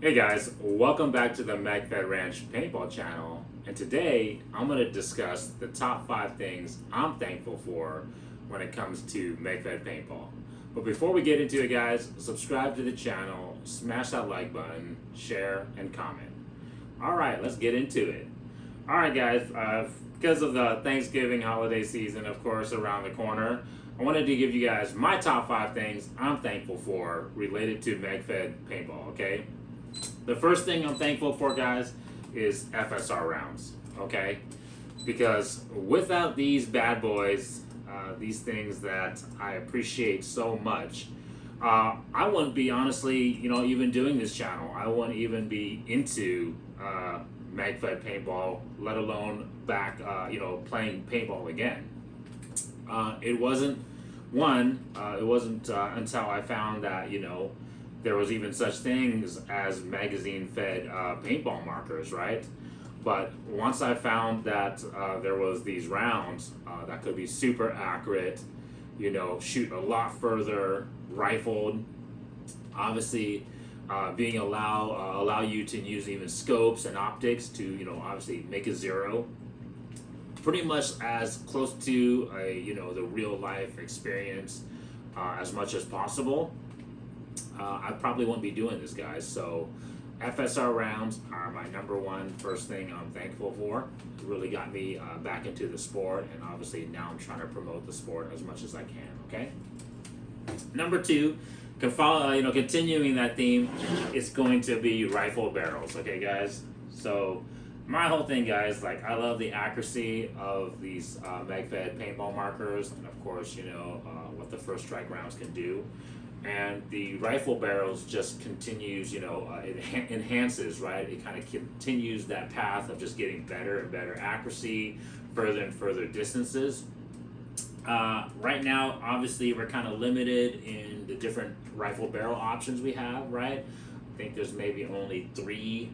Hey guys, welcome back to the Magfed Ranch Paintball channel. And today I'm going to discuss the top 5 things I'm thankful for when it comes to Magfed Paintball. But before we get into it, guys, subscribe to the channel, smash that like button, share, and comment. Alright, let's get into it. Alright, guys, because of the Thanksgiving holiday season, of course, around the corner, I wanted to give you guys my top 5 things I'm thankful for related to Magfed Paintball, okay? The first thing I'm thankful for, guys, is FSR rounds, okay? Because without these bad boys, these things that I appreciate so much, I wouldn't be honestly, even doing this channel. I wouldn't even be into Magfed Paintball, let alone back, playing paintball again. It wasn't until I found that, there was even such things as magazine-fed paintball markers, right? But once I found that there was these rounds that could be super accurate, shoot a lot further, rifled, obviously being allow you to use even scopes and optics to obviously make a zero, pretty much as close to the real life experience as much as possible. I probably won't be doing this, guys. So FSR rounds are my number one first thing I'm thankful for. It really got me back into the sport, and obviously now I'm trying to promote the sport as much as I can. Okay. Number two, continuing that theme, it's going to be rifle barrels. Okay, guys. So my whole thing, guys, like I love the accuracy of these Magfed paintball markers, and of course, what the first strike rounds can do. And the rifle barrels just continues, it enhances, right? It kind of continues that path of just getting better and better accuracy, further and further distances. Right now, obviously, we're kind of limited in the different rifle barrel options we have, right? I think there's maybe only 3.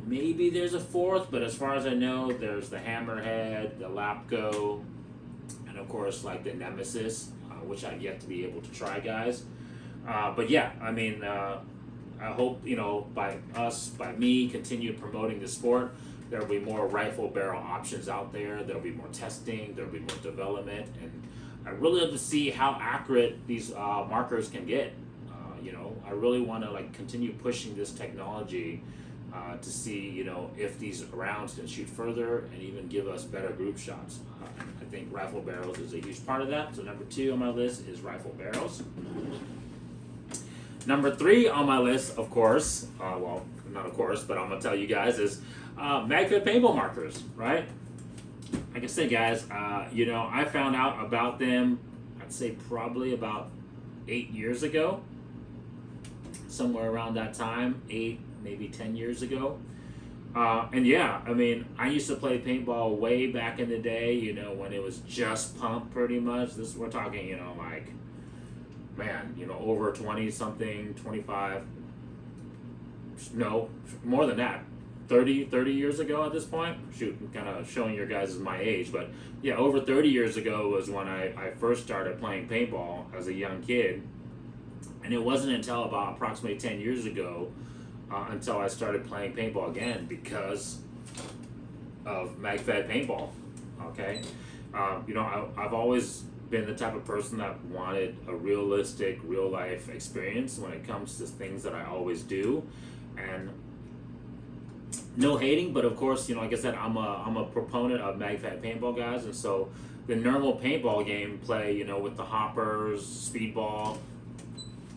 Maybe there's a 4th, but as far as I know, there's the Hammerhead, the Lapco, and of course, like the Nemesis, which I've yet to be able to try, guys. But yeah, I mean, I hope, by me, continue promoting the sport, there'll be more rifle barrel options out there. There'll be more testing, there'll be more development, and I really love to see how accurate these markers can get. I really want to continue pushing this technology to see, if these rounds can shoot further and even give us better group shots. I think rifle barrels is a huge part of that. So number 2 on my list is rifle barrels. Number 3 on my list, of course, well, not of course, but I'm gonna tell you guys is Magfed Paintball Markers, right? Like I said, guys, I found out about them, I'd say probably about 8 years ago, somewhere around that time, 8, maybe 10 years ago. And yeah, I mean, I used to play paintball way back in the day, when it was just pump pretty much. We're talking, over 20 something, 25, no, more than that, 30 years ago at this point. Shoot, I'm kind of showing your guys my age, but yeah, over 30 years ago was when I first started playing paintball as a young kid. And it wasn't until about approximately 10 years ago until I started playing paintball again because of Magfed Paintball, okay? I've always been the type of person that wanted a realistic, real-life experience when it comes to things that I always do. And no hating, but of course, like I said, I'm a proponent of Magfed Paintball, guys, and so the normal paintball game play, with the hoppers, speedball,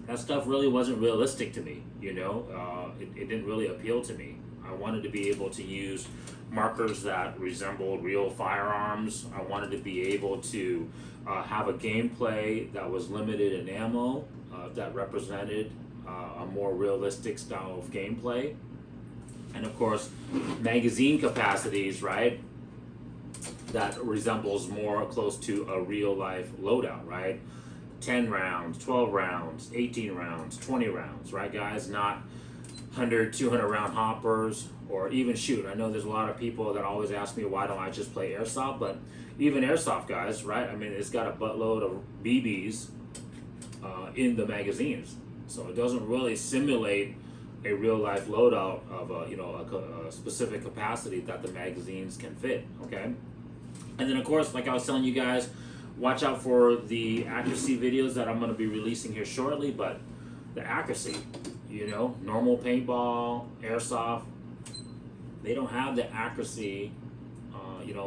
that stuff really wasn't realistic to me, it didn't really appeal to me. I wanted to be able to use markers that resembled real firearms. I wanted to be able to have a gameplay that was limited in ammo, that represented a more realistic style of gameplay. And of course, magazine capacities, right, that resembles more close to a real life loadout, right? 10 rounds, 12 rounds, 18 rounds, 20 rounds, right, guys? Not 100, 200 round hoppers, or even shoot. I know there's a lot of people that always ask me, why don't I just play airsoft? But even airsoft, guys, right? I mean, it's got a buttload of BBs in the magazines. So it doesn't really simulate a real life loadout of a specific capacity that the magazines can fit. Okay, and then of course, like I was telling you guys, watch out for the accuracy videos that I'm going to be releasing here shortly. But the accuracy, normal paintball, airsoft, they don't have the accuracy.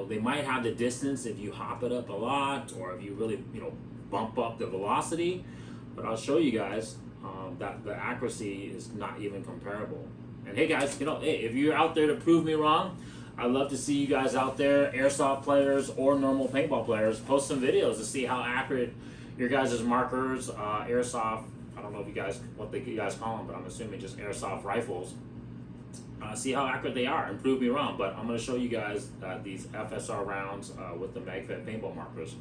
They might have the distance if you hop it up a lot, or if you really bump up the velocity. But I'll show you guys that the accuracy is not even comparable. And hey guys, hey, if you're out there to prove me wrong, I'd love to see you guys out there, airsoft players or normal paintball players, post some videos to see how accurate your guys' markers, airsoft, I don't know what you guys call them, but I'm assuming just airsoft rifles. See how accurate they are and prove me wrong. But I'm going to show you guys that these FSR rounds with the Magfed Paintball Markers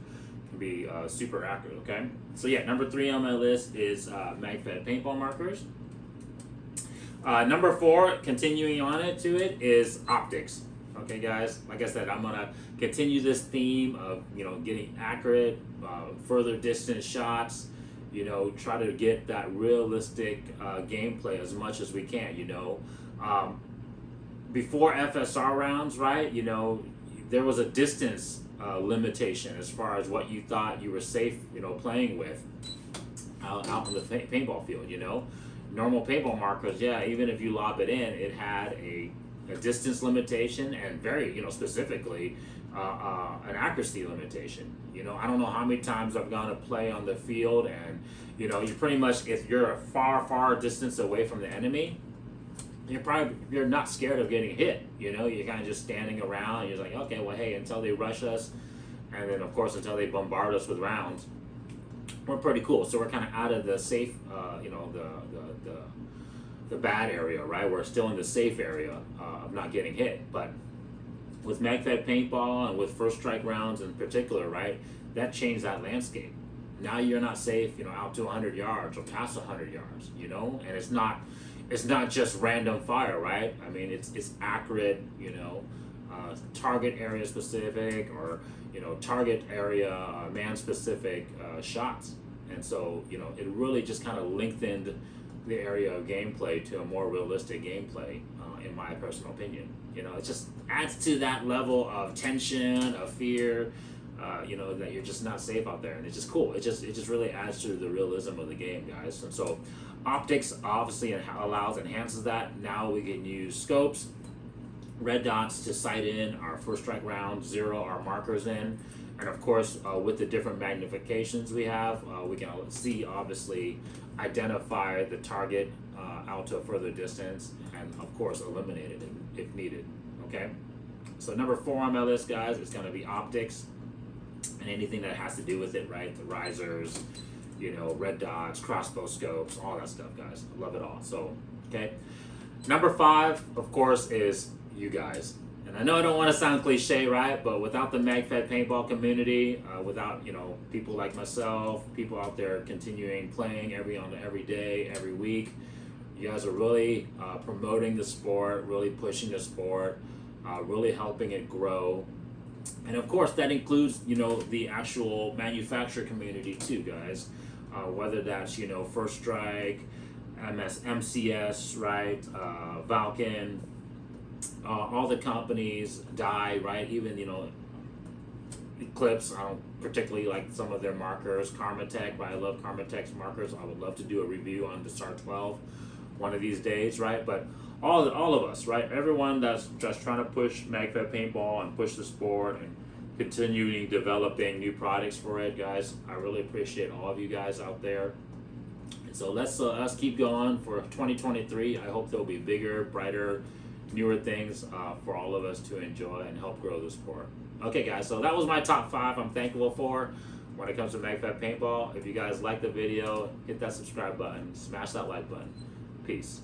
can be super accurate, okay? So yeah, number 3 on my list is Magfed Paintball Markers. Number 4, continuing on it, is optics. Okay, guys, like I said, I'm going to continue this theme of, getting accurate, further distance shots, try to get that realistic gameplay as much as we can, before FSR rounds, right, there was a distance limitation as far as what you thought you were safe, playing with out in the paintball field, Normal paintball markers, yeah, even if you lob it in, it had a distance limitation and very, specifically an accuracy limitation. I don't know how many times I've gone to play on the field and, you pretty much, if you're a far distance away from the enemy, you're not scared of getting hit, you're kind of just standing around and you're like, okay, well, hey, until they rush us, and then of course until they bombard us with rounds, we're pretty cool. So we're kind of out of the safe, the bad area, right? We're still in the safe area of not getting hit. But with Magfed Paintball and with First Strike rounds in particular, right, that changed that landscape. Now you're not safe, out to 100 yards or past 100 yards, and it's not just random fire, right? I mean, it's accurate, target area specific, or target area man specific shots. And so it really just kind of lengthened the area of gameplay to a more realistic gameplay, in my personal opinion. It just adds to that level of tension, of fear, that you're just not safe out there, and it's just cool. It just really adds to the realism of the game, guys. And so optics obviously enhances that. Now we can use scopes, red dots to sight in our First Strike round, zero our markers in, and of course with the different magnifications we have, we can see, obviously identify the target out to a further distance, and of course eliminate it if needed. Okay, so number 4 on my list, guys, is going to be optics and anything that has to do with it, right? The risers, red dots, crossbow scopes, all that stuff, guys. I love it all. So, okay. Number 5, of course, is you guys. And I know I don't want to sound cliche, right? But without the Magfed Paintball community, without, people like myself, people out there continuing playing every day, every week, you guys are really promoting the sport, really pushing the sport, really helping it grow. And of course, that includes, the actual manufacturer community too, guys. Whether that's, First Strike, MCS, right, Valken, all the companies, Die, right, even, Eclipse. I don't particularly like some of their markers. Karmatech, right, I love Karmatech's markers. I would love to do a review on the SAR 12 one of these days, right? But all of us, right, everyone that's just trying to push Magfed Paintball and push the sport and continuing developing new products for it, guys, I really appreciate all of you guys out there. And so let's keep going for 2023. I hope there'll be bigger, brighter, newer things for all of us to enjoy and help grow the sport. Okay, guys, so that was my top 5 I'm thankful for when it comes to Magfed Paintball. If you guys like the video, hit that subscribe button, smash that like button. Peace.